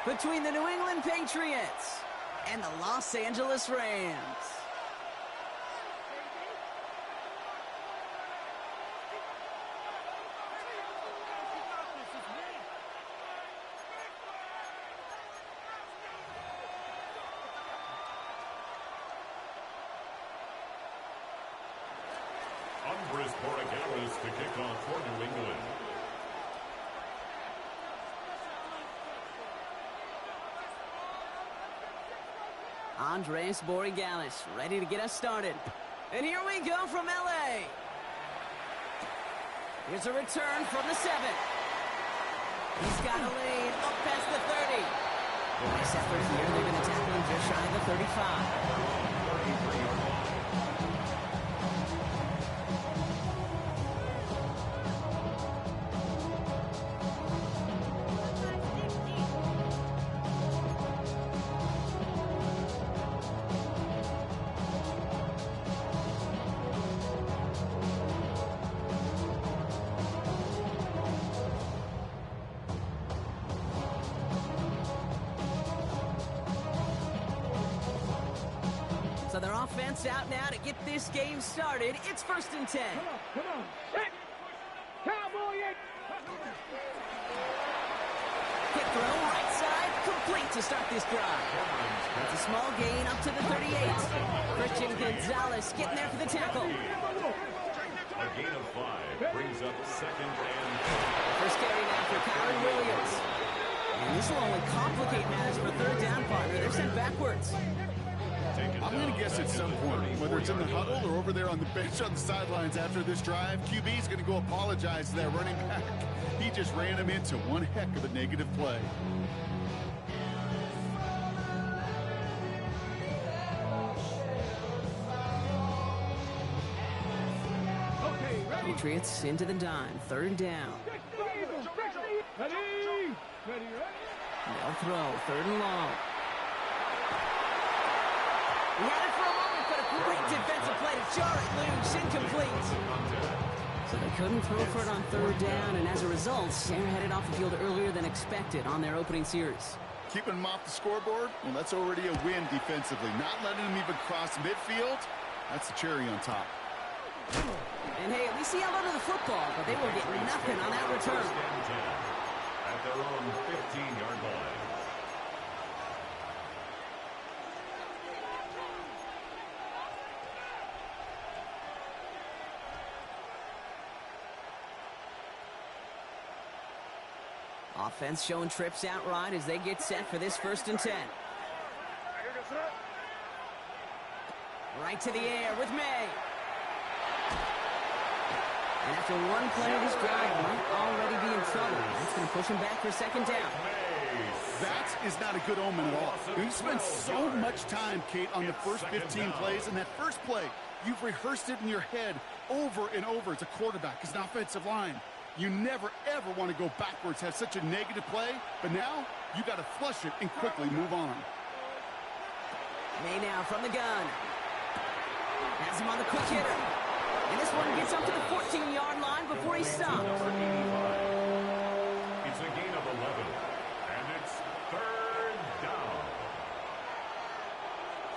between the New England Patriots and the Los Angeles Rams. Andres Borregales to kick off for New England. Andres Borregales ready to get us started. And here we go from LA. Here's a return from the 7. He's got a lead up past the 30. Nice effort here. They're going to tackle him just shy of the 35. So their offense out now to get this game started. It's 1st and 10. Come on. Cowboy! Quick throw, right side, complete to start this drive. It's a small gain up to the 38. Christian Gonzalez getting there for the tackle. A gain of 5 brings up 2nd and 10. First carry now for Kyron Williams. And this will only complicate matters for 3rd down, partner. They're sent backwards. I'm going to guess at some point, whether it's in the huddle or over there on the bench on the sidelines after this drive, QB is going to go apologize to that running back. He just ran him into one heck of a negative play. Patriots into the dime, 3rd down. They'll throw, 3rd and long. He had it for a moment, but a great defensive play to jar it loose, incomplete. So they couldn't throw for it on 3rd down, and as a result, they're headed off the field earlier than expected on their opening series. Keeping him off the scoreboard, well, that's already a win defensively. Not letting him even cross midfield, that's the cherry on top. And hey, at least he held onto the football, but they will get nothing on that return. At their own 15-yard line. Offense showing trips out right as they get set for this 1st and 10. Right to the air with May. And after one play of this drive, might already be in trouble. That's going to push him back for 2nd down. That is not a good omen at all. You spend so much time, Kate, on the first 15 plays, and that first play, you've rehearsed it in your head over and over as a quarterback, as an offensive line. You never, ever want to go backwards, have such a negative play, but now you got to flush it and quickly move on. May now from the gun. Has him on the quick hitter. And this one gets up to the 14-yard line before he stops. It's a gain of 11, and it's 3rd down.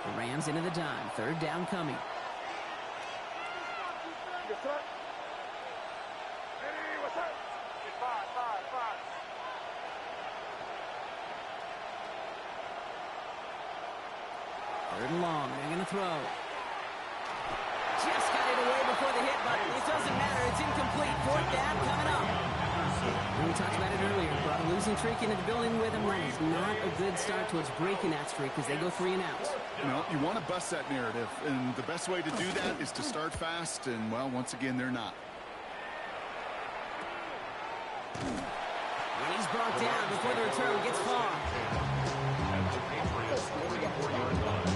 The Rams into the dime. 3rd down coming. Third and long. They're going to throw. Just got it away before the hit button. It doesn't matter. It's incomplete. 4th down coming up. We talked about it earlier. Brought a losing streak into the building with him. That is not a good start towards breaking that streak as they go 3 and out. You know, you want to bust that narrative, and the best way to do that is to start fast, and, well, once again, they're not. And he's brought down before the return gets far. At the Patriots' 44-yard line.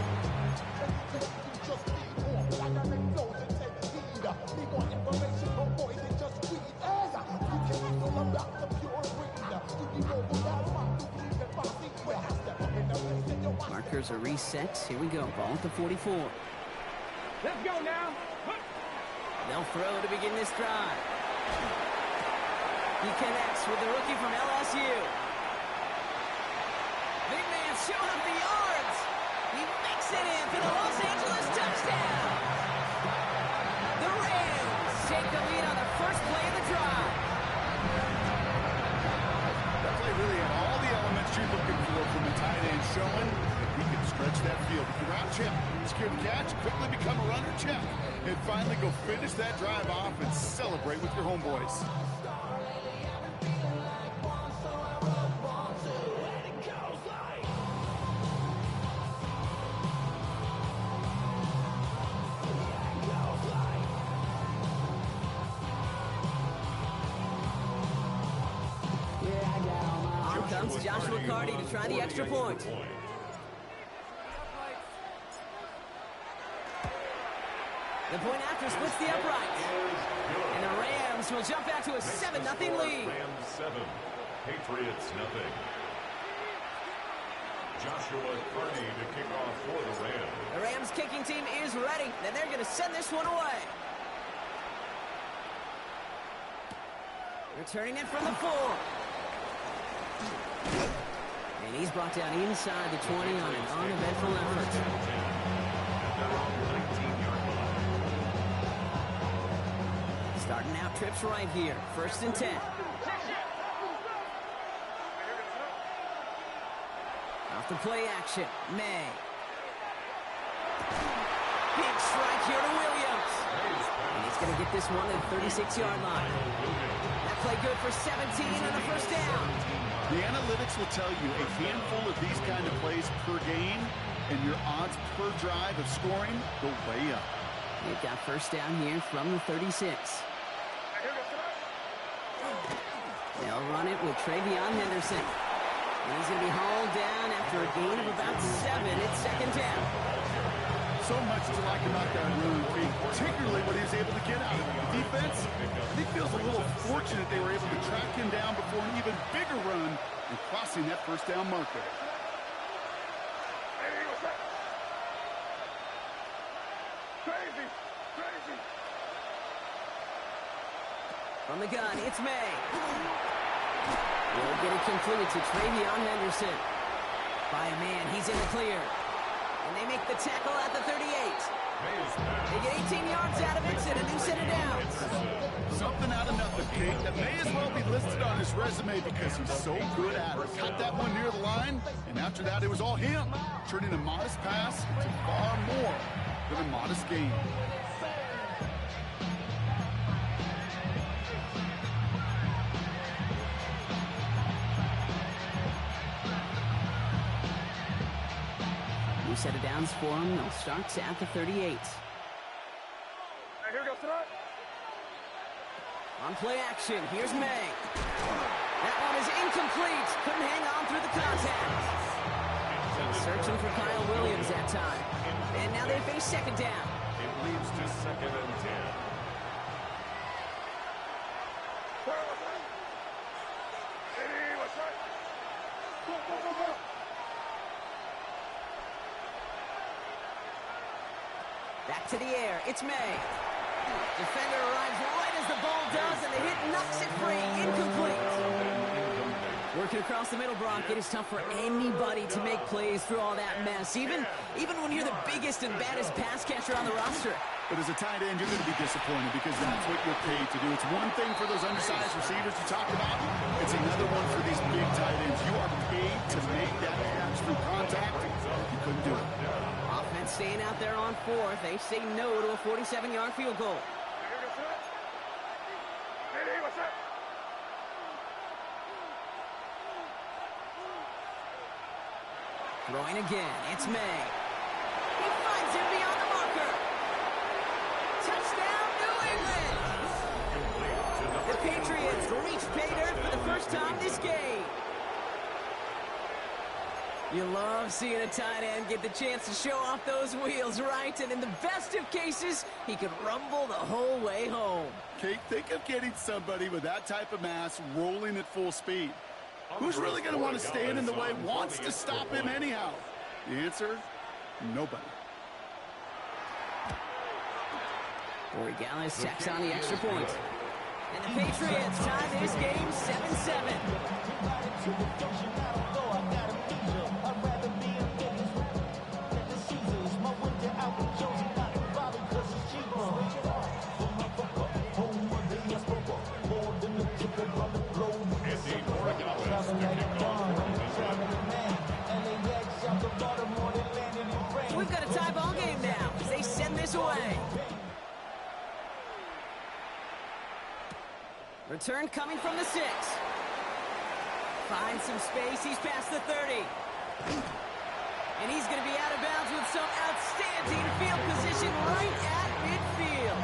Markers are reset. Here we go. Ball at the 44. Let's go now. They'll throw to begin this drive. He connects with the rookie from LSU. showing up the yards. He makes it in for the Los Angeles touchdown. The Rams take the lead on the first play of the drive. That play really had all the elements you're looking for from a tight end, showing that he can stretch that field. If you're out, check. Secure the catch, quickly become a runner, check. And finally go finish that drive off and celebrate with your homeboys. Comes Joshua Carty to try the extra point. The point after splits the upright. And the Rams will jump back to a 7-0 lead. Rams 7, Patriots nothing. Joshua Carty to kick off for the Rams. The Rams kicking team is ready, and they're going to send this one away. Returning it from the 4. And he's brought down inside the 20 on an uneventful effort. Starting out trips right here. 1st and 10. Off the play action. May. Big strike here to Williams. And he's going to get this one at the 36-yard line. That play good for 17 and a first down. The analytics will tell you a handful of these kind of plays per game, and your odds per drive of scoring go way up. They've got first down here from the 36. They'll run it with Travion Henderson. And he's going to be hauled down after a gain of about 7. It's 2nd down. So much to like about that run, particularly what he was able to get out of it. The defense, he feels a little fortunate they were able to track him down before an even bigger run and crossing that first down marker. Crazy. From the gun, it's May. Will get it completed to Travion Henderson. By a man, he's in the clear. And they make the tackle at the 38. They get 18 yards out of it and a new set of downs. Something out of nothing, Kate. That may as well be listed on his resume because he's so good at it. Cut that one near the line, and after that, it was all him. Turning a modest pass into far more than a modest gain. New set of downs for him. They'll start at the 38. Here we go, tonight. On play action, here's May. That one is incomplete. Couldn't hang on through the contact. Searching for Kyle Williams that time. And now they face 2nd down. It leads to 2nd and 10. Back to the air, it's May. Defender arrives right as the ball does, and the hit knocks it free. Incomplete. Working across the middle, Brock, it is tough for anybody to make plays through all that mess, even when you're the biggest and baddest pass catcher on the roster. But as a tight end, you're going to be disappointed because that's what you're paid to do. It's one thing for those undersized receivers you talked about. It's another one for these big tight ends. You are paid to make that catch through contact. You couldn't do it. Offense staying out there on 4th. They say no to a 47-yard field goal. Throwing again, it's May. He finds him beyond the marker. Touchdown, New England! The Patriots reach pay dirt for the first time this game. You love seeing a tight end get the chance to show off those wheels, right? And in the best of cases, he could rumble the whole way home. Kate, think of getting somebody with that type of mass rolling at full speed. Who's really going to want to stand in the way, wants to stop him anyhow? The answer, nobody. Corey Gallis tacks on the extra point. And the Patriots tie this game 7-7. return coming from the 6. Finds some space. He's past the 30. And he's going to be out of bounds with some outstanding field position right at midfield.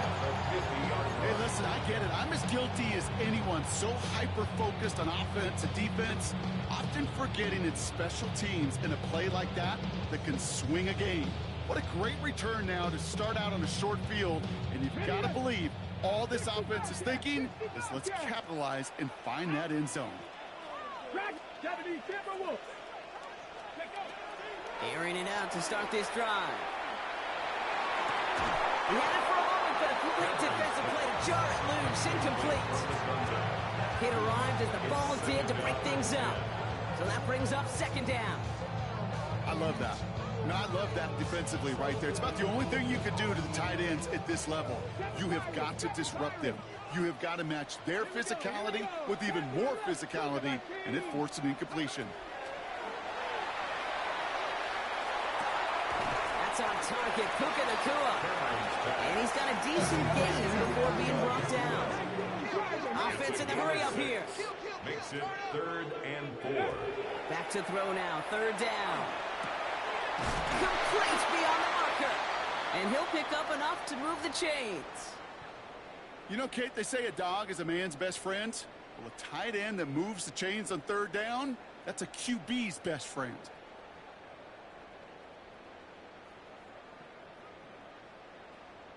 Hey, listen, I get it. I'm as guilty as anyone. So hyper-focused on offense and defense, often forgetting it's special teams in a play like that can swing a game. What a great return now to start out on a short field, and you've got to believe all this offense is thinking is let's capitalize and find that end zone. Airing it out to start this drive. He had it for a moment, but a great defensive play to jar it loose, incomplete. It arrived as the ball did to break things up. So that brings up second down. I love that. No, I love that defensively right there. It's about the only thing you can do to the tight ends at this level. You have got to disrupt them. You have got to match their physicality with even more physicality, and it forced an incompletion. That's on target, Puka Nacua. And he's got a decent gain before being brought down. Offense in the hurry up here. Makes it 3rd and 4. Back to throw now, 3rd down. Complete beyond the marker. And he'll pick up enough to move the chains. You know, Kate, they say a dog is a man's best friend. Well, a tight end that moves the chains on 3rd down, that's a QB's best friend.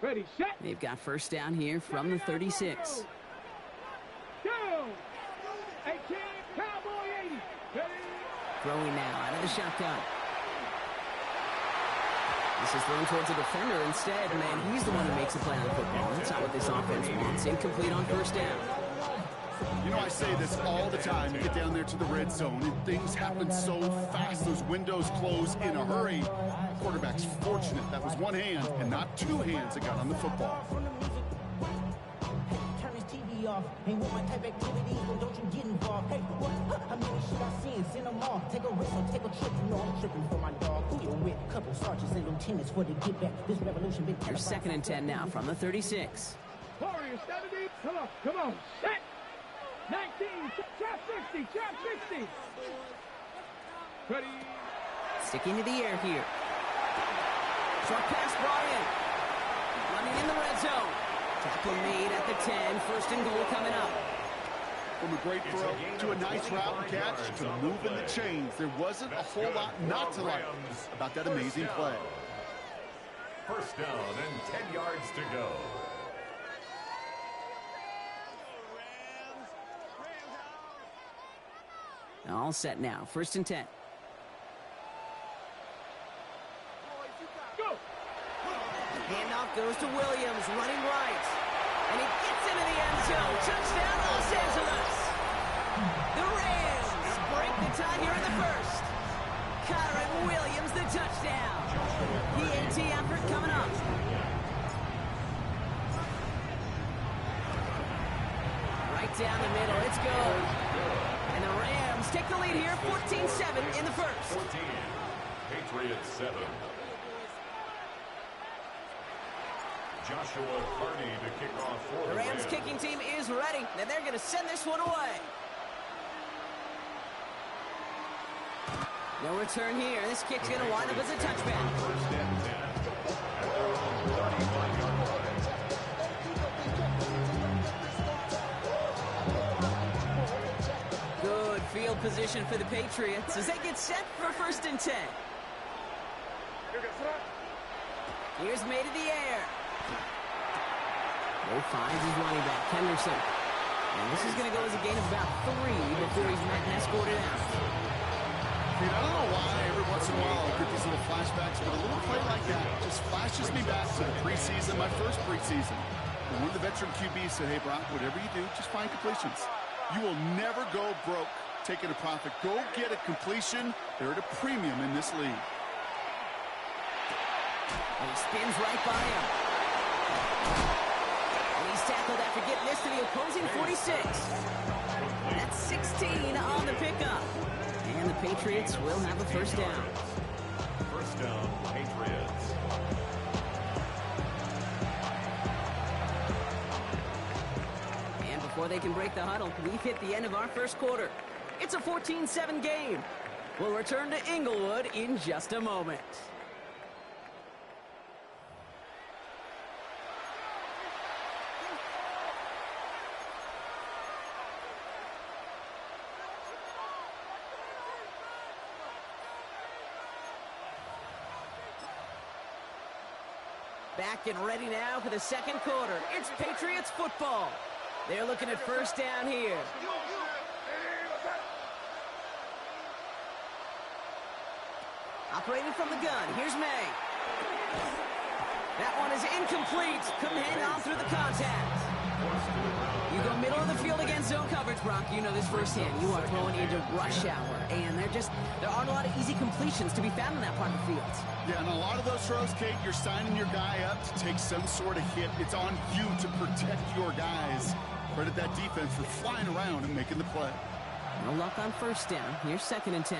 Ready, set. They've got first down here from the 36. Go. 18, Cowboy 80. Ready. Throwing now out of the shotgun. This is thrown towards a defender instead. Man, he's the one who makes a play on the football. That's not what this offense wants. Incomplete on first down. You know, I say this all the time. You get down there to the red zone, and things happen so fast. Those windows close in a hurry. Quarterback's fortunate that was one hand and not two hands that got on the football. Turn his TV off. Ain't with my type activity, so don't you get involved. Hey, what? How many shit I seen? Send them off. Take a risk or take a trip. You know I'm tripping for my dog. Who you with? Couple sergeants and lieutenants for the get back. This revolution been Here's 2nd and 10 now from the 36. Warriors, 70. Come on. Set. 19. Trap 60. Trap 60. Ready. Sticking to the air here. Short pass brought in. Running in the red zone. Tackle made at the 10. 1st and goal coming up. From a great throw to a nice route and catch to moving the chains. There wasn't a whole lot not to like about that amazing play. 1st down and 10 yards to go. All set now. 1st and 10. Go. Handoff goes to Williams, running right. And he gets into the end zone. Touchdown, Los Angeles. The Rams break the tie here in the 1st. Kyren Williams, the touchdown. PAT effort coming up. Right down the middle. It's good. And the Rams take the lead here, 14-7 in the 1st. 14. Patriots 7. Joshua Carney to kick off for The Rams kicking team is ready, and they're going to send this one away. No return here. This kick's going to wind up as a touchback. 1st and 10. At their own 35-yard line. Good field position for the Patriots as they get set for 1st and 10. Here's made in the air. Bo finds his running back, Henderson. And this is going to go as a gain of about 3 before he's met and escorted out. I don't know why every once in a while I get these little flashbacks, but a little play like that just flashes me back to the preseason, my first preseason. And one of the veteran QBs said, hey, Brock, whatever you do, just find completions. You will never go broke taking a profit. Go get a completion. They're at a premium in this league. And he spins right by him. And he's tackled after getting this to the opposing 46. That's 16 on the pickup. And the Patriots will have a 1st down. 1st down, Patriots. And before they can break the huddle, we've hit the end of our first quarter. It's a 14-7 game. We'll return to Inglewood in just a moment. Back and ready now for the second quarter. It's Patriots football. They're looking at first down here. Operating from the gun, here's May. That one is incomplete. Couldn't hang on through the contact. You go middle of the field against zone coverage, Brock. You know this firsthand. You are throwing into rush hour, and there aren't a lot of easy completions to be found in that part of the field. Yeah, and a lot of those throws, Kate, you're signing your guy up to take some sort of hit. It's on you to protect your guys. Credit that defense for flying around and making the play. No luck on first down. Here's 2nd and 10.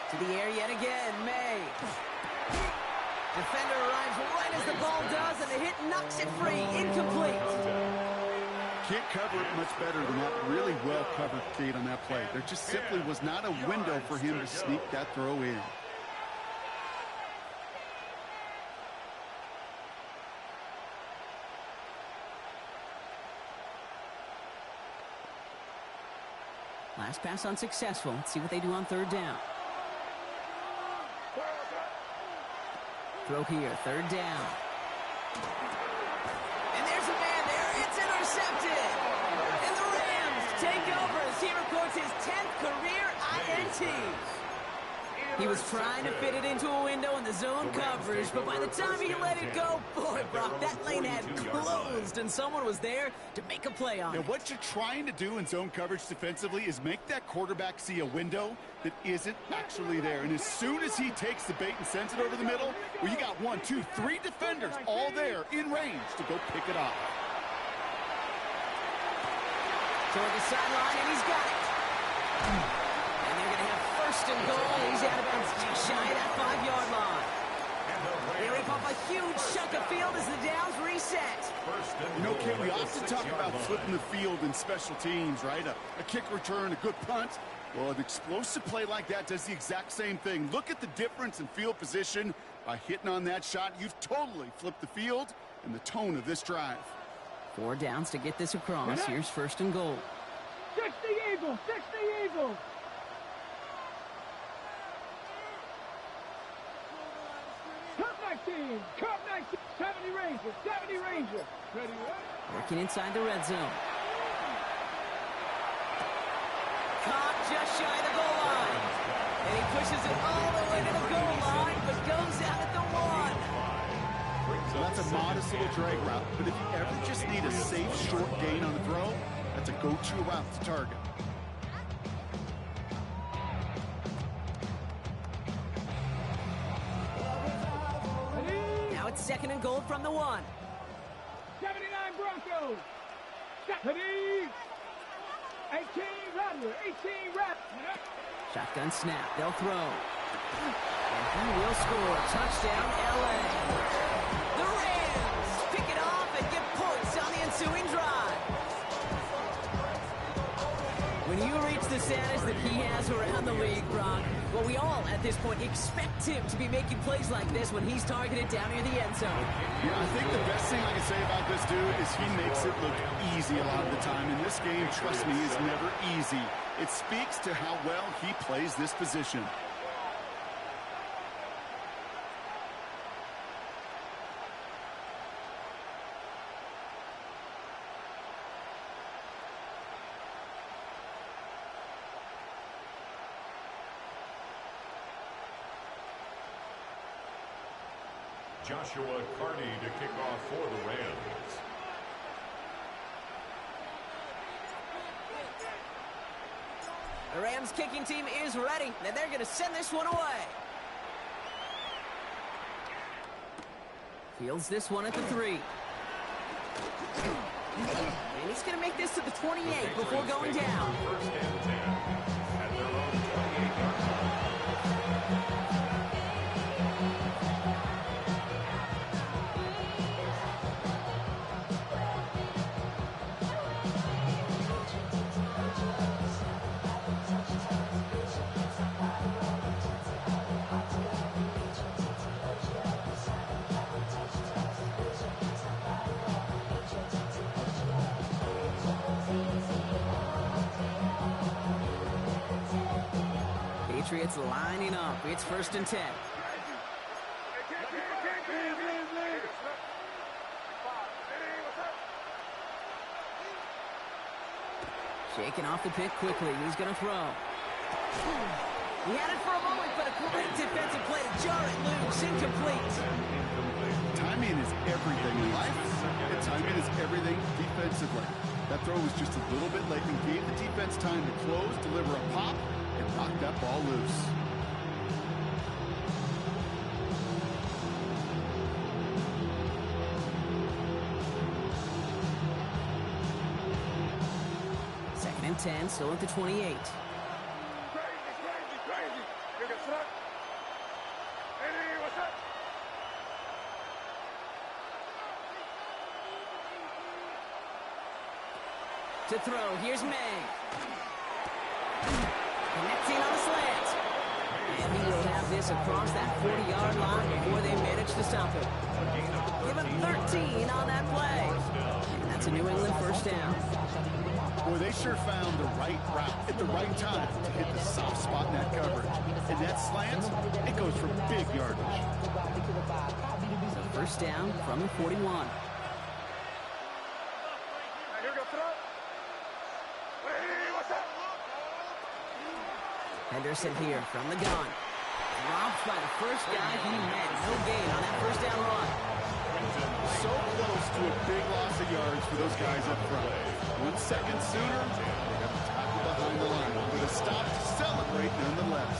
To the air yet again, May. Defender arrives right as the ball does, and the hit knocks it free. Incomplete. Can't cover it much better than that. Really well covered, Kate, on that play. There just simply was not a window for him to sneak that throw in. Last pass unsuccessful. Let's see what they do on 3rd down. Throw here, 3rd down. And there's a man there. It's intercepted. And the Rams take over as he records his 10th career INT. He was trying to fit it into a window in the zone coverage, but by the time he let it go, boy, Brock, that lane had closed, and someone was there to make a play on it. Now, what you're trying to do in zone coverage defensively is make that quarterback see a window that isn't actually there. And as soon as he takes the bait and sends it over the middle, well, you got 1, 2, 3 defenders all there in range to go pick it off. Toward the sideline, and he's got it. And they're going to have 1st and goal. He's out of bounds just shy of that 5-yard line. They rip up a huge chunk of field as the downs reset. You know, Kate, we often talk about flipping the field in special teams, right? A kick return, a good punt. Well, an explosive play like that does the exact same thing. Look at the difference in field position. By hitting on that shot, you've totally flipped the field and the tone of this drive. 4 downs to get this across. Here's 1st and goal. 60 Eagles! 60 Eagles! Cup 19! Cup 19! 70 Rangers! 70 Rangers! Ready, Working inside the red zone. Caught just shy of the goal line. And he pushes it all the way to the goal line, but goes out at the 1. So that's a modest little drag route, but if you ever just need a safe, short gain on the throw, that's a go-to route to target. Now it's 2nd and goal from the 1. 79 Broncos! 70! 18 Rattler! 18 Rattler! Shotgun snap. They'll throw. And he will score. Touchdown, LA. The Rams pick it off and get points on the ensuing drive. When you reach the status that he has around the league, Brock, well, we all, at this point, expect him to be making plays like this when he's targeted down near the end zone. Yeah, I think the best thing I can say about this dude is he makes it look easy a lot of the time. And this game, trust me, is never easy. It speaks to how well he plays this position. Joshua Carney to kick off for the Rams. The Rams kicking team is ready, and they're going to send this one away. Fields this one at the 3. And he's going to make this to the 28 before going down. 1st and 10 at their own 28-yard line. Patriots lining up. It's 1st and 10. Shaking off the pick quickly. He's going to throw. He had it for a moment, but a great defensive play to jar it loose. Incomplete. Timing is everything in life, and timing is everything defensively. That throw was just a little bit late and gave the defense time to close, deliver a pop, and knock that ball loose. Second and 10, still at the 28. To throw, here's May. Connecting on a slant. And he will have this across that 40-yard line before they manage to stop it. Give him 13 on that play. And that's a New England 1st down. Boy, they sure found the right route at the right time to hit the soft spot in that coverage. And that slant, it goes for big yardage. So 1st down from the 41. Henderson here from the gun. Dropped by the first guy he met. No gain on that 1st down run. So close to a big loss of yards for those guys up front. 1 second sooner, they got the tackle behind the line. With a stop to celebrate nonetheless.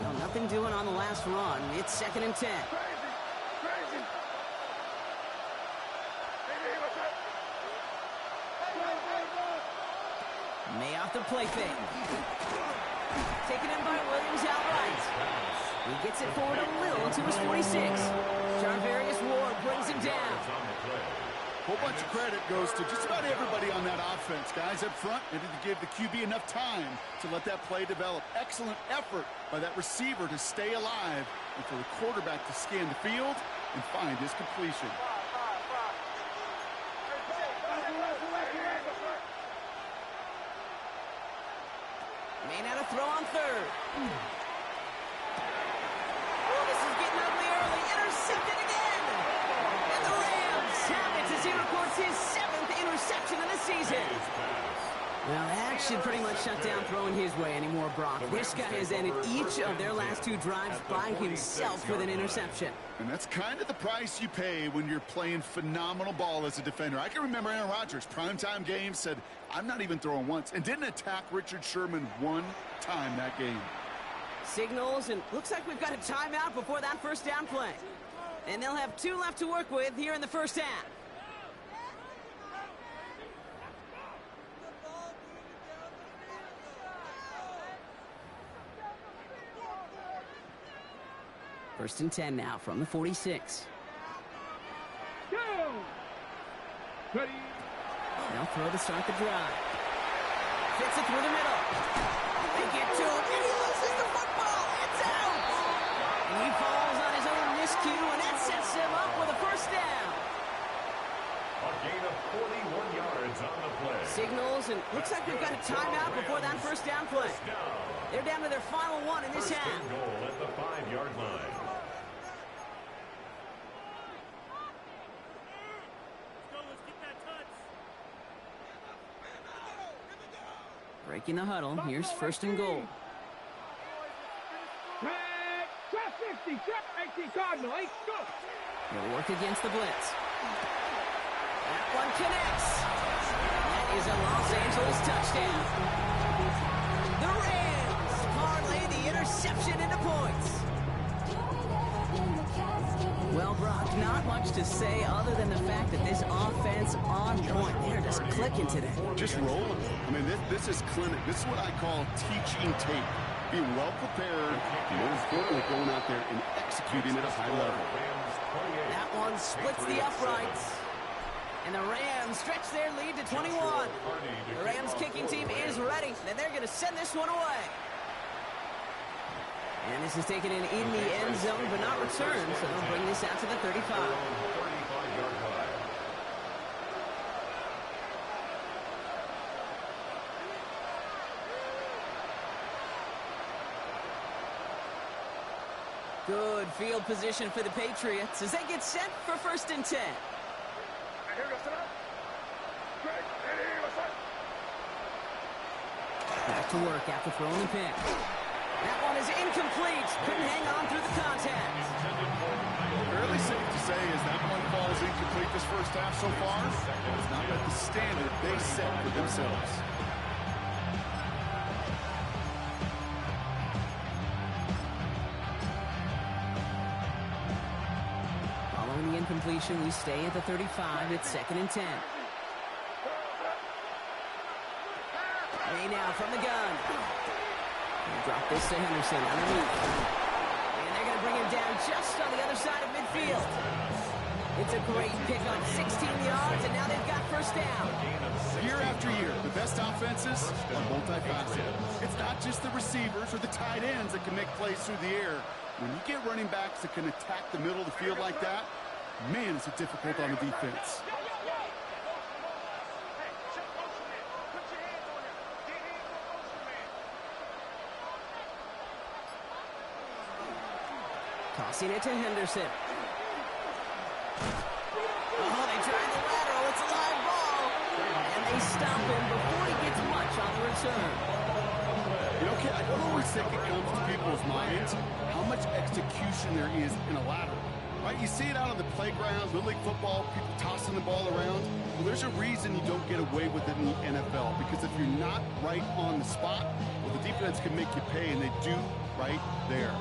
Well, nothing doing on the last run. It's 2nd and 10. May off the play fake. Taken in by Williams outright. He gets it forward a little to his 46. Jarvarius Ward brings him down. Whole bunch of credit goes to just about everybody on that offense. Guys up front needed to give the QB enough time to let that play develop. Excellent effort by that receiver to stay alive and for the quarterback to scan the field and find his completion. May not have throw on 3rd. Oh, this is getting ugly early. Intercepted again. And the Rams have it as he records his 7th interception of the season. Well, that should pretty much shut down throwing his way anymore, Brock. This guy has ended each of their last 2 drives by himself with an interception. And that's kind of the price you pay when you're playing phenomenal ball as a defender. I can remember Aaron Rodgers, primetime game, said, I'm not even throwing once, and didn't attack Richard Sherman 1 time that game. Signals, and looks like we've got a timeout before that 1st down play. And they'll have 2 left to work with here in the 1st half. First and 10 now from the 46. Go! Ready? They'll throw to start the drive. Fits it through the middle. They get to him, and he loses the football. It's out! And he falls on his own miscue, and that sets him up with a 1st down. A gain of 41 yards on the play. Signals, and looks like we've got a timeout before that 1st down play. They're down to their final 1 in this half. First and goal at the 5-yard line. Breaking the huddle, here's 1st and goal. Trap 50, trap 19, Cardinal, 8, go! He'll work against the blitz. That one connects. That is a Los Angeles touchdown. The Rams parlay the interception into points. Well, Brock, not much to say other than the fact that this offense on point. They're just clicking today. Just rolling. I mean, this is clinic. This is what I call teaching tape. Being well prepared, and more importantly, going out there and executing at a high level. That one splits the uprights. And the Rams stretch their lead to 21. The Rams kicking team is ready, and they're going to send this one away. And this is taken in the end zone, but not returned, so they'll bring this out to the 35. 35-yard line. Good field position for the Patriots as they get set for 1st and 10. Back to work after throwing the pick. That one is incomplete. Couldn't hang on through the contact. Fairly safe to say as that one falls incomplete this first half so far. It's not at the standard they set for themselves. Following the incompletion, we stay at the 35. It's 2nd and 10. May now from the gun. Drop this to Henderson underneath. And they're going to bring him down just on the other side of midfield. It's a great pickup, 16 yards, and now they've got 1st down. Year after year, the best offenses are multifaceted. It's not just the receivers or the tight ends that can make plays through the air. When you get running backs that can attack the middle of the field like that, man, is it difficult on the defense. Tossing it to Henderson. Oh, they tried the lateral. It's a live ball. And they stop him before he gets much on the return. You know, Kid, I don't always think it comes to people's minds how much execution there is in a lateral. Right? You see it out on the playground, Little League football, people tossing the ball around. Well, there's a reason you don't get away with it in the NFL. Because if you're not right on the spot, well, the defense can make you pay, and they do right there.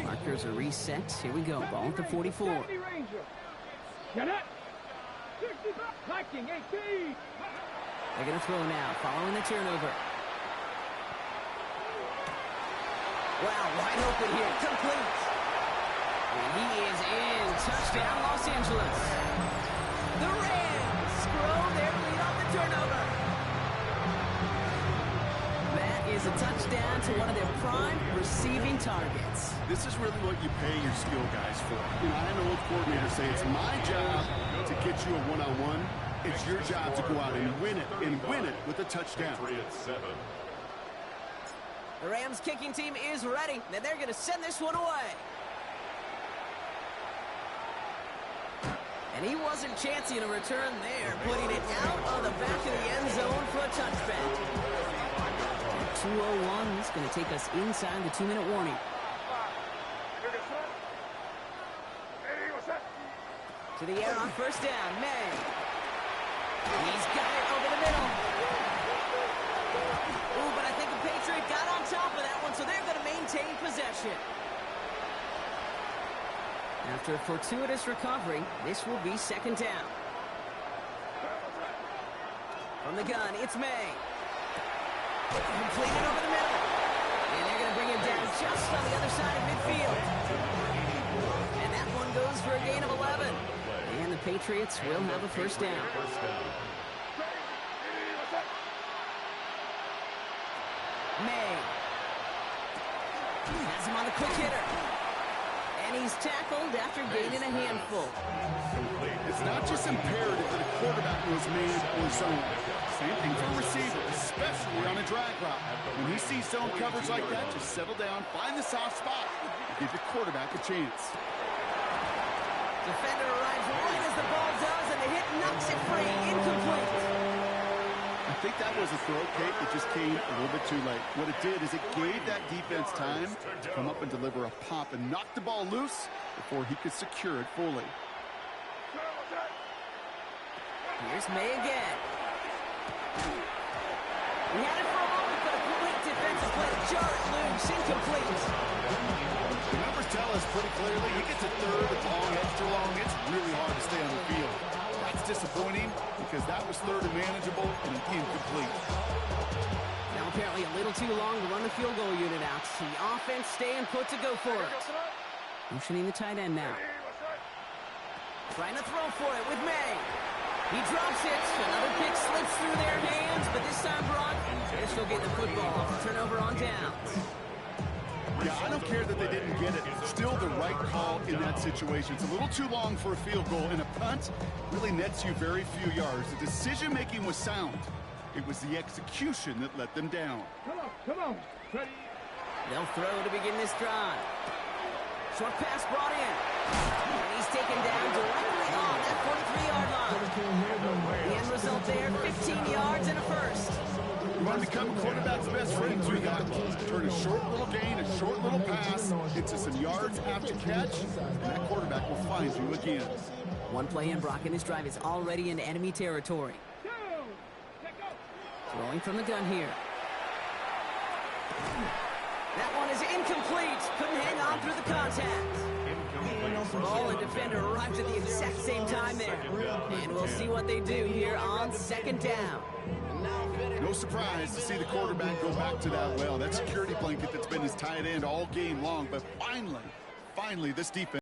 Markers are reset. Here we go. Ball at the 44. Get it. 65. Viking 18. They're going to throw now, following the turnover. Wow, wide open here. Complete. And he is in. Touchdown, Los Angeles. The Rams grow their lead on the turnover. That is a touchdown to one of their prime receiving targets. This is really what you pay your skill guys for. You know, I had an old coordinator say it's my job to get you a one-on-one. It's your job to go out and win it with a touchdown. The Rams kicking team is ready, and they're going to send this one away. And he wasn't chancing a return there, putting it out on the back of the end zone for a touchback. 2:01 is going to take us inside the 2-minute warning. To the air on 1st down, May. He's got it over the middle. Ooh, but I think the Patriot got on top of that one, so they're going to maintain possession. After a fortuitous recovery, this will be 2nd down. From the gun, it's May. Completed over the middle. And they're going to bring him down just on the other side of midfield. And that one goes for a gain of 11. And the Patriots will have a 1st down. May. Has him on the quick hitter. And he's tackled after gaining a handful. It's not just imperative that a quarterback knows man or zone. Same thing for a receiver, especially on a drag route. When he sees zone coverage like that, just settle down, find the soft spot, and give your quarterback a chance. Defender arrives right as the ball does, and the hit knocks it free. Incomplete. I think that was a throw, Kate, that just came a little bit too late. What it did is it gave that defense time to come up and deliver a pop and knock the ball loose before he could secure it fully. Here's May again. We had it for a moment, but a great defensive play to Jarrett loose, incomplete. The numbers tell us pretty clearly, you get to 3rd, it's long, extra long, it's really hard to stay on the field. That's disappointing because that was 3rd and manageable and incomplete. Now apparently a little too long to run the field goal unit out. The offense staying put to go for it. Motioning the tight end now. Trying to throw for it with May. He drops it. Another pick slips through their hands, but this time, Brock, they're still getting the football. Turnover on downs. Yeah, I don't care that they didn't get it. Still the right call in that situation. It's a little too long for a field goal, and a punt really nets you very few yards. The decision-making was sound. It was the execution that let them down. Come on. Ready. They'll throw to begin this drive. Short pass brought in. And he's taken down directly on that 43-yard line. The end result there, 15 yards and a first. You want to become a quarterback's best friend, do that. Turn a short little gain, a short little pass into some yards after catch, and that quarterback will find you again. One play in, Brock, and this drive is already in enemy territory. Throwing from the gun here. That one is incomplete. Couldn't hang on through the contact. Ball and defender arrived at the exact same time there. And we'll see what they do here on second down. No surprise to see the quarterback go back to that well. That security blanket that's been his tight end all game long. But finally, this defense